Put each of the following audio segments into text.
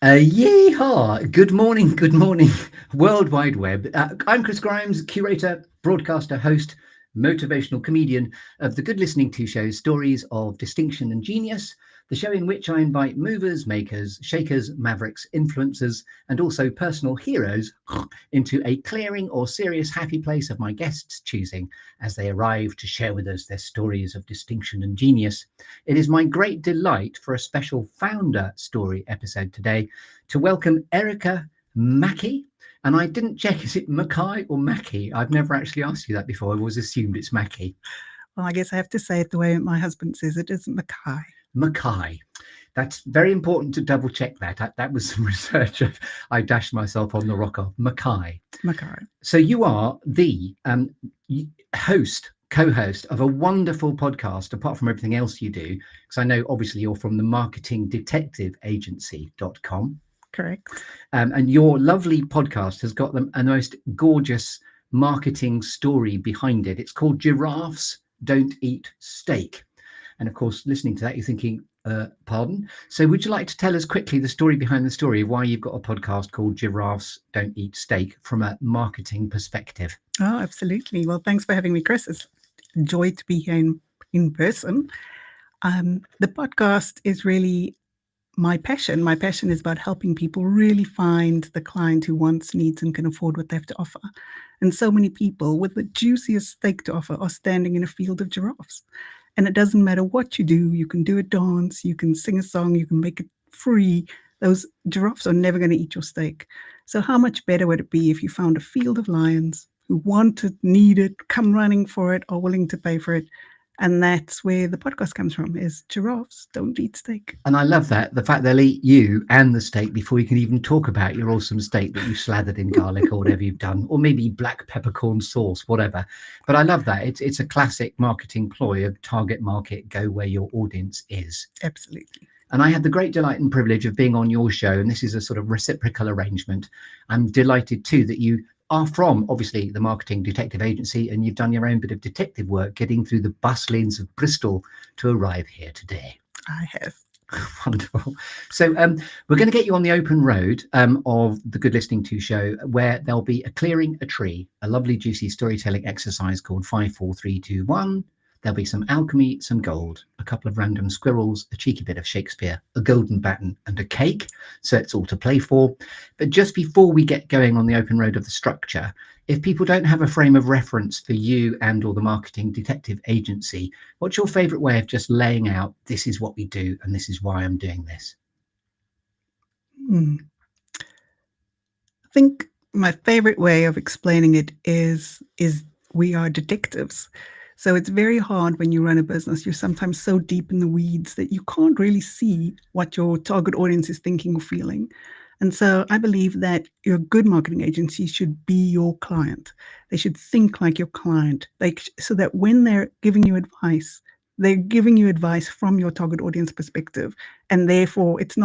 Yeehaw! Good morning, World Wide Web. I'm Chris Grimes, curator, broadcaster, host, motivational comedian of the Good Listening To show Stories of Distinction and Genius, the show in which I invite movers, makers, shakers, mavericks, influencers, and also personal heroes into a clearing or serious happy place of my guests' choosing as they arrive to share with us their stories of distinction and genius. It is my great delight for a special founder story episode today to welcome Erica Mackay. And I didn't check, is it Mackay or Mackay? I've never actually asked you that before. I've always assumed it's Mackay. Well, I guess I have to say it the way my husband says it. It's Mackay. Mackay. That's very important to double check that. That was some research I dashed myself on the rock of. Mackay. Mackay. So you are the co-host of a wonderful podcast, apart from everything else you do, because I know obviously you're from the marketingdetectiveagency.com. Correct. And your lovely podcast has got a most gorgeous marketing story behind it. It's called Giraffes Don't Eat Steak. And of course, listening to that, you're thinking, pardon? So would you like to tell us quickly the story behind the story, why you've got a podcast called Giraffes Don't Eat Steak from a marketing perspective? Oh, absolutely. Well, thanks for having me, Chris. It's a joy to be here in person. The podcast is really my passion. My passion is about helping people really find the client who wants, needs, and can afford what they have to offer. And so many people with the juiciest steak to offer are standing in a field of giraffes. And it doesn't matter what you do. You can do a dance, you can sing a song, you can make it free. Those giraffes are never going to eat your steak. So how much better would it be if you found a field of lions who want it, need it, come running for it, are willing to pay for it? And that's where the podcast comes from, is Giraffes Don't Eat Steak. And I love that, the fact they'll eat you and the steak before you can even talk about your awesome steak that you slathered in garlic or whatever you've done, or maybe black peppercorn sauce, whatever. But I love that. It's a classic marketing ploy of target market, go where your audience is. Absolutely. And I had the great delight and privilege of being on your show, and this is a sort of reciprocal arrangement. I'm delighted too that you are from, obviously, the Marketing Detective Agency, and you've done your own bit of detective work getting through the bus lanes of Bristol to arrive here today. I have. Wonderful. So we're going to get you on the open road of the Good Listening To show, where there'll be a clearing a tree, a lovely juicy storytelling exercise called 5, 4, 3, 2, 1. There'll be some alchemy, some gold, a couple of random squirrels, a cheeky bit of Shakespeare, a golden baton and a cake. So it's all to play for. But just before we get going on the open road of the structure, if people don't have a frame of reference for you and or the Marketing Detective Agency, what's your favourite way of just laying out, this is what we do and this is why I'm doing this? I think my favourite way of explaining it is we are detectives. So it's very hard when you run a business. You're sometimes so deep in the weeds that you can't really see what your target audience is thinking or feeling. And so I believe that your good marketing agency should be your client. They should think like your client, so that when they're giving you advice, they're giving you advice from your target audience perspective. And therefore, it's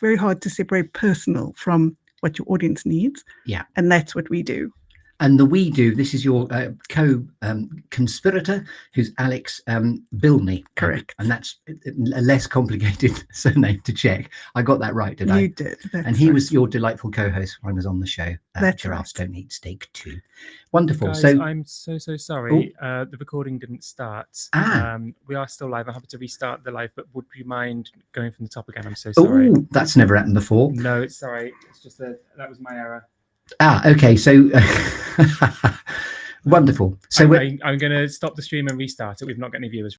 very hard to separate personal from what your audience needs. Yeah. And that's what we do. And the we do, this is your co-conspirator, who's Alex Bilney. Correct. And that's a less complicated surname to check. I got that right, did I? You did. And he was your delightful co-host when I was on the show. Giraffes Don't Eat Steak too. Wonderful. Guys, so I'm so sorry. The recording didn't start. We are still live. I'm happy to restart the live, but would you mind going from the top again? I'm so sorry. Oh, that's never happened before. No, it's sorry. It's just that was my error. Okay, so wonderful. So I'm going to stop the stream and restart it. We've not got any viewers.